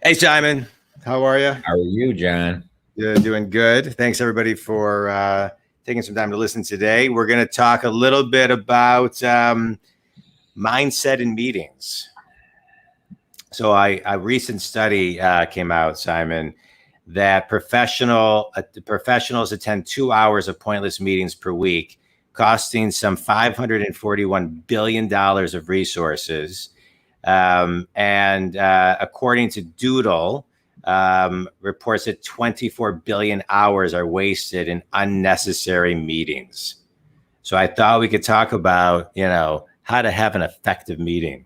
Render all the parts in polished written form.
Hey, Simon. How are you? How are you, John? Doing good. Thanks, everybody, for taking some time to listen today. We're going to talk a little bit about mindset in meetings. So, a recent study came out, Simon, that professionals attend 2 hours of pointless meetings per week, costing some $541 billion of resources. And according to Doodle, reports that 24 billion hours are wasted in unnecessary meetings. So I thought we could talk about, how to have an effective meeting.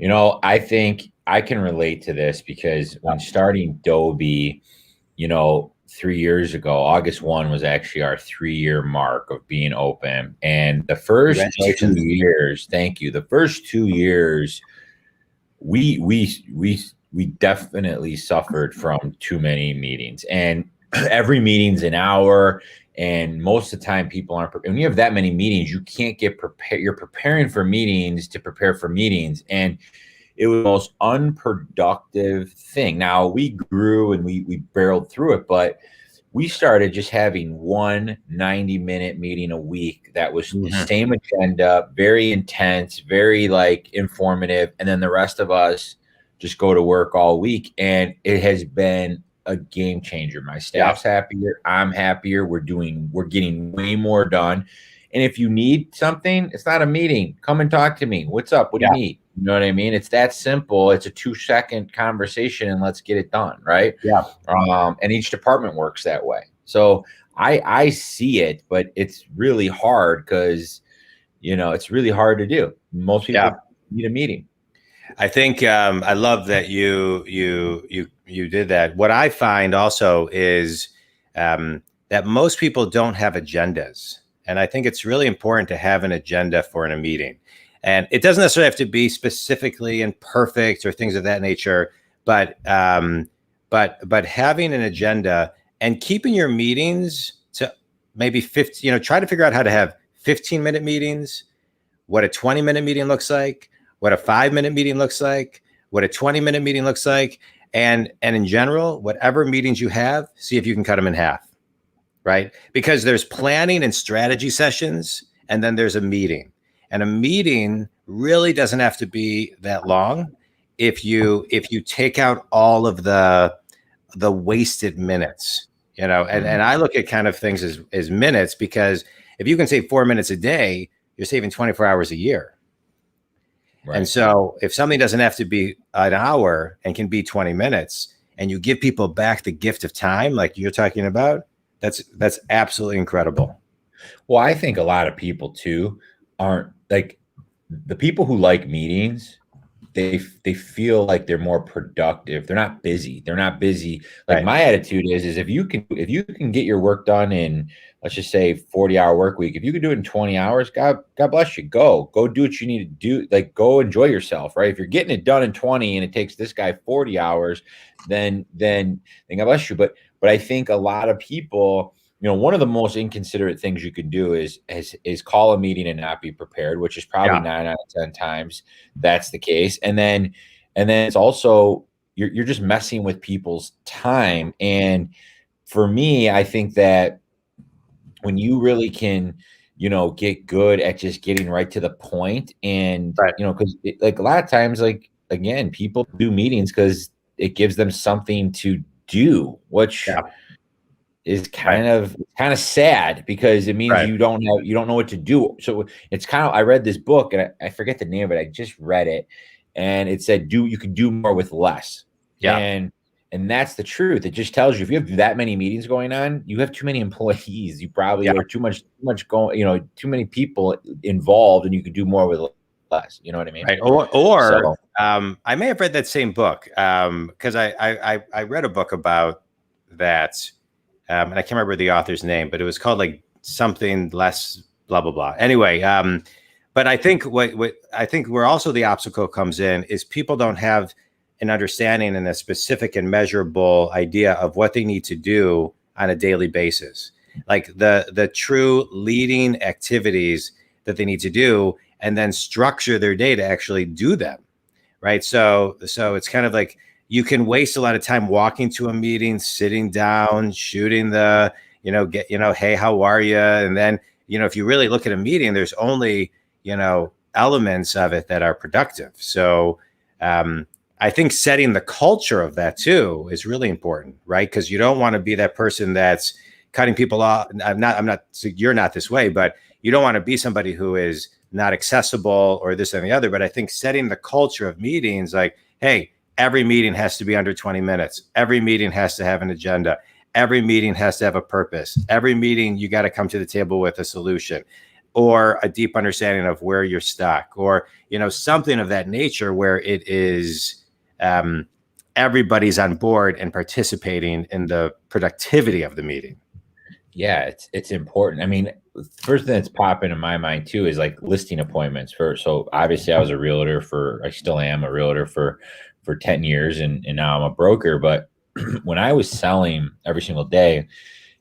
I think I can relate to this because when starting Dube, 3 years ago, August 1 was actually our 3-year mark of being open. And the first 2 years, thank you. The first 2 years, we definitely suffered from too many meetings. And every meeting's an hour. And most of the time people aren't prepared. When you have that many meetings, you can't get prepared. You're preparing for meetings to prepare for meetings. And it was the most unproductive thing. Now we grew and we barreled through it, but we started just having one 90-minute meeting a week that was the same agenda, very intense, very informative. And then the rest of us just go to work all week. And it has been a game changer. My staff's happier. I'm happier. We're getting way more done. And if you need something, it's not a meeting. Come and talk to me. What's up? What do you need? You know what I mean? It's that simple. It's a 2-second conversation and let's get it done. Right. Yeah. And each department works that way. So I see it, but it's really hard because, it's really hard to do. Most people need a meeting. I think I love that you did that. What I find also is that most people don't have agendas. And I think it's really important to have an agenda for in a meeting. And it doesn't necessarily have to be specifically and perfect or things of that nature, but having an agenda and keeping your meetings to maybe 50, try to figure out how to have 15-minute meetings, what a 20-minute meeting looks like, what a 5-minute meeting looks like, what a 20-minute meeting looks like. And in general, whatever meetings you have, see if you can cut them in half. Right? Because there's planning and strategy sessions, and then there's a meeting. And a meeting really doesn't have to be that long if you take out all of the wasted minutes, and I look at kind of things as minutes, because if you can save 4 minutes a day, you're saving 24 hours a year. Right. And so if something doesn't have to be an hour and can be 20 minutes, and you give people back the gift of time, like you're talking about, that's absolutely incredible. Well, I think a lot of people too aren't like the people who like meetings. They feel like they're more productive. They're not busy. Like my attitude is if you can get your work done in, let's just say 40-hour work week, if you can do it in 20 hours, God bless you. Go do what you need to do. Like, go enjoy yourself, right? If you're getting it done in 20 and it takes this guy 40 hours, then God bless you. But I think a lot of people, one of the most inconsiderate things you can do is call a meeting and not be prepared, which is probably 9 out of 10 times that's the case. And then it's also, you're just messing with people's time. And for me, I think that when you really can, get good at just getting right to the point, and, because a lot of times, again, people do meetings because it gives them something to do, which is kind of sad, because it means you don't know what to do. So it's kind of, I read this book and I forget the name of it. I just read it, and it said, you can do more with less. And that's the truth. It just tells you, if you have that many meetings going on, you have too many employees. You probably are too much going, too many people involved, and you can do more with less. You know what I mean? Right. Or I may have read that same book because I read a book about that. And I can't remember the author's name, but it was called like something less blah, blah, blah. Anyway, but I think I think where also the obstacle comes in is people don't have an understanding and a specific and measurable idea of what they need to do on a daily basis, like the true leading activities that they need to do, and then structure their day to actually do them. Right. So it's kind of like, you can waste a lot of time walking to a meeting, sitting down, shooting the, hey, how are you? And then, if you really look at a meeting, there's only, elements of it that are productive. So I think setting the culture of that too is really important, right? Because you don't want to be that person that's cutting people off. You're not this way, but you don't want to be somebody who is not accessible or this and the other. But I think setting the culture of meetings, like, hey, every meeting has to be under 20 minutes. Every meeting has to have an agenda. Every meeting has to have a purpose. Every meeting, you got to come to the table with a solution or a deep understanding of where you're stuck, or, something of that nature where it is everybody's on board and participating in the productivity of the meeting. Yeah, it's important. I mean, first thing that's popping in my mind too is like listing appointments so obviously I was a realtor I still am a realtor for 10 years and now I'm a broker. But when I was selling every single day,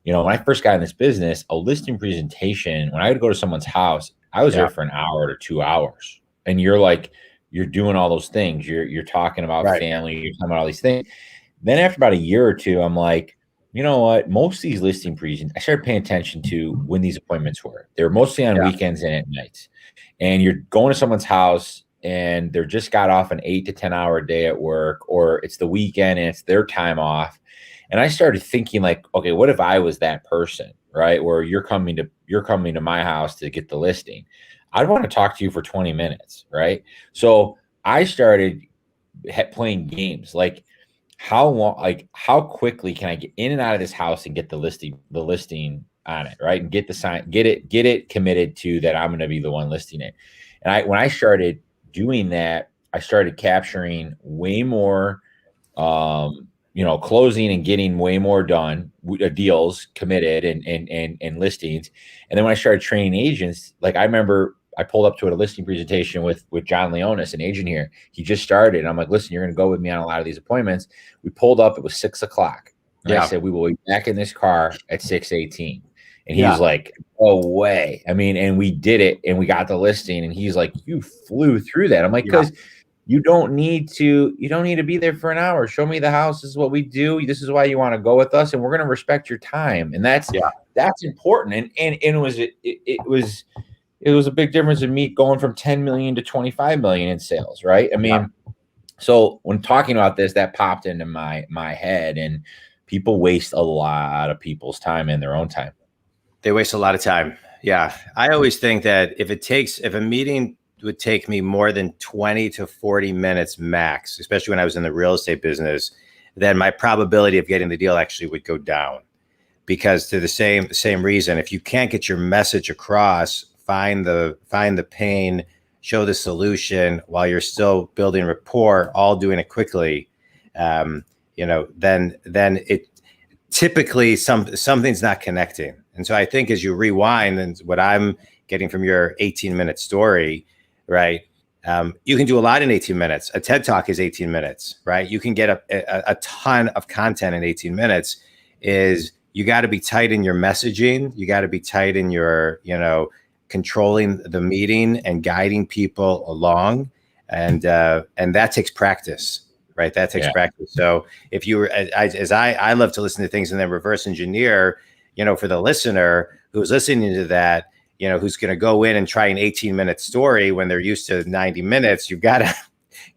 when I first got in this business, a listing presentation, when I would go to someone's house, I was there for an hour to 2 hours. And you're doing all those things. You're talking about family, you're talking about all these things. Then after about a year or two, I'm like, you know what? Most of these listing presentations, I started paying attention to when these appointments were. They were mostly on weekends and at nights. And you're going to someone's house and they're just got off an 8 to 10 hour day at work, or it's the weekend and it's their time off. And I started thinking like, okay, what if I was that person, right? Where you're coming to my house to get the listing. I'd want to talk to you for 20 minutes, right? So I started playing games like, how quickly can I get in and out of this house and get the listing on it, right? And get the sign, get it committed to that I'm going to be the one listing it. And when I started doing that, I started capturing way more, closing and getting way more done, deals committed and listings. And then when I started training agents, like I remember I pulled up to a listing presentation with John Leonis, an agent here. He just started. And I'm like, listen, you're going to go with me on a lot of these appointments. We pulled up. It was 6 o'clock. And I said, we will be back in this car at 6:18. And he's like, no way. I mean, and we did it and we got the listing. And he's like, you flew through that. I'm like, because you don't need to be there for an hour. Show me the house. This is what we do. This is why you want to go with us. And we're going to respect your time. And that's important. And it was a big difference in me going from 10 million to 25 million in sales. Right. I mean, so when talking about this, that popped into my head, and people waste a lot of people's time and their own time. They waste a lot of time. Yeah. I always think that if a meeting would take me more than 20 to 40 minutes max, especially when I was in the real estate business, then my probability of getting the deal actually would go down. Because to the same reason, if you can't get your message across, find the pain, show the solution while you're still building rapport, all doing it quickly, then it typically something's not connecting. And so I think as you rewind, and what I'm getting from your 18-minute story, right? You can do a lot in 18 minutes. A TED Talk is 18 minutes, right? You can get a ton of content in 18 minutes. You got to be tight in your messaging. You got to be tight in your, controlling the meeting and guiding people along. And that takes practice, right? That takes practice. So if you were, I love to listen to things and then reverse engineer, for the listener who's listening to that, who's going to go in and try an 18-minute story when they're used to 90 minutes, you got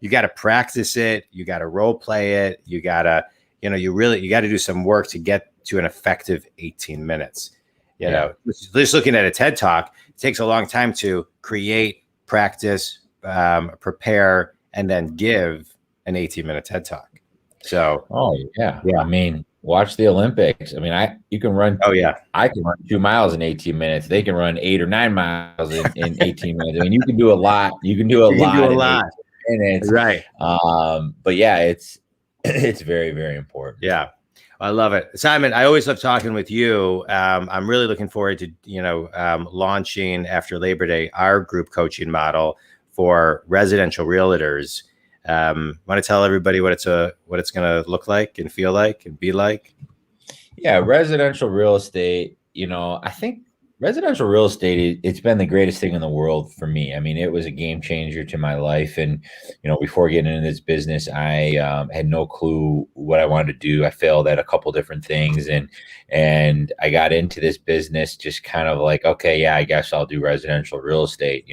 to practice it. You got to role play it. You got to, you got to do some work to get to an effective 18 minutes. Just looking at a TED Talk, it takes a long time to create, practice, prepare, and then give an 18-minute TED Talk. So, I mean, watch the Olympics. I mean, you can run. I can run 2 miles in 18 minutes. They can run 8 or 9 miles in 18 minutes. I mean, you can do a lot. You can do a lot in 18 minutes. Right. But yeah, it's very, very important. Yeah. I love it. Simon, I always love talking with you. I'm really looking forward to, launching after Labor Day, our group coaching model for residential realtors. Want to tell everybody what it's going to look like and feel like and be like? Yeah. Residential real estate, I think Residential real estate, it's been the greatest thing in the world for me. I mean, it was a game changer to my life. And, before getting into this business, I had no clue what I wanted to do. I failed at a couple different things, and I got into this business just kind of like, okay, yeah, I guess I'll do residential real estate,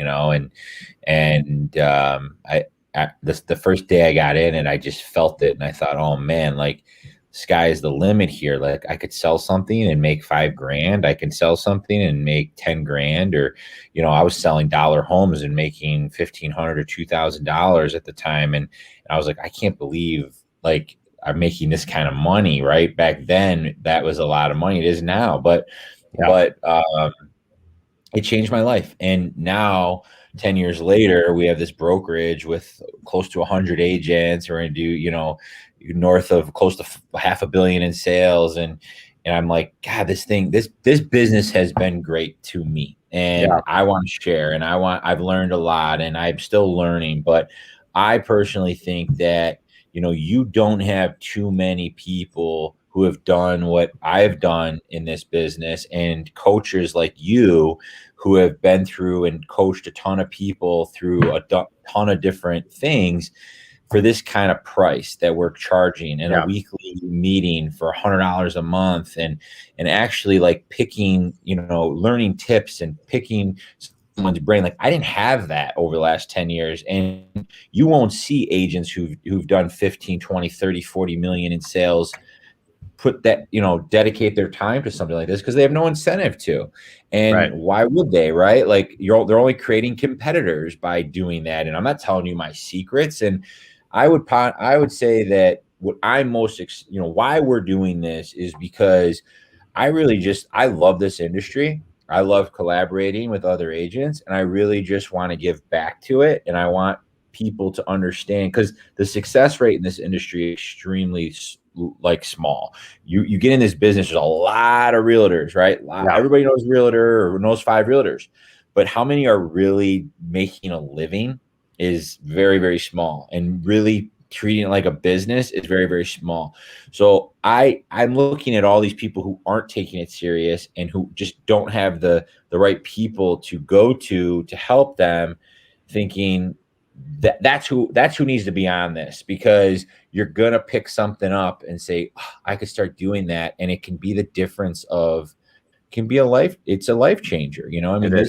the first day I got in and I just felt it. And I thought, oh man, like, sky's the limit here. Like, I could sell something and make $5,000. I can sell something and make 10 grand, or, I was selling dollar homes and making $1,500 or $2,000 at the time. And I was like, I can't believe like I'm making this kind of money. Right. Back then that was a lot of money. It is now, but it changed my life. And now 10 years later, we have this brokerage with close to 100 agents. We're going to do, north of close to $500 million in sales. And I'm like, God, this business has been great to me, and I want to share, and I've learned a lot, and I'm still learning. But I personally think that, you don't have too many people who have done what I've done in this business, and coaches like you who have been through and coached a ton of people through a ton of different things for this kind of price that we're charging in a weekly meeting for $100 a month, and actually like picking, learning tips and picking someone's brain. Like, I didn't have that over the last 10 years. And you won't see agents who've done 15, 20, 30, 40 million in sales put that, dedicate their time to something like this, because they have no incentive to. And why would they, right? Like, they're only creating competitors by doing that. And I'm not telling you my secrets. And I would say that what I'm most, why we're doing this is because I love this industry. I love collaborating with other agents, and I really just want to give back to it. And I want people to understand, because the success rate in this industry is extremely small. You get in this business, there's a lot of realtors, right? Everybody knows a realtor or knows 5 realtors, but how many are really making a living is very, very small, and really treating it like a business is very, very small. So I'm looking at all these people who aren't taking it serious and who just don't have the right people to go to help them, thinking that's who needs to be on this, because you're going to pick something up and say, oh, I could start doing that. And it can be the difference of, it's a life changer. I mean,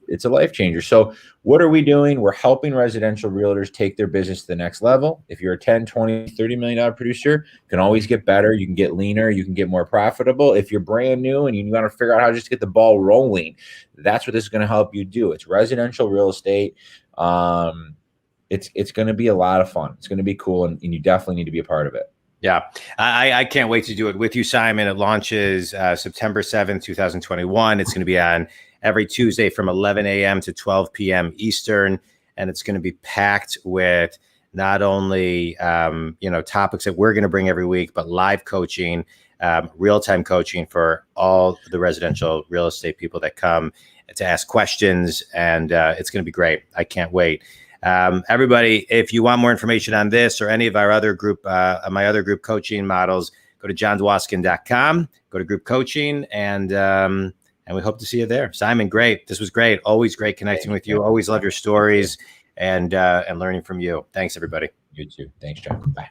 it's a life changer. So what are we doing? We're helping residential realtors take their business to the next level. If you're a 10, 20, $30 million producer, you can always get better. You can get leaner. You can get more profitable. If you're brand new and you want to figure out how to just get the ball rolling, that's what this is going to help you do. It's residential real estate. It's going to be a lot of fun. It's going to be cool. And you definitely need to be a part of it. Yeah, I can't wait to do it with you, Simon. It launches September 7th, 2021. It's going to be on every Tuesday from 11 a.m. to 12 p.m. Eastern. And it's going to be packed with not only, topics that we're going to bring every week, but live coaching, real-time coaching for all the residential real estate people that come to ask questions. And it's going to be great. I can't wait. Everybody, if you want more information on this or any of our other group, my other group coaching models, go to johndwoskin.com, go to group coaching, and we hope to see you there. Simon, great. This was great. Always great connecting with you. Always love your stories and learning from you. Thanks, everybody. You too. Thanks, John. Bye.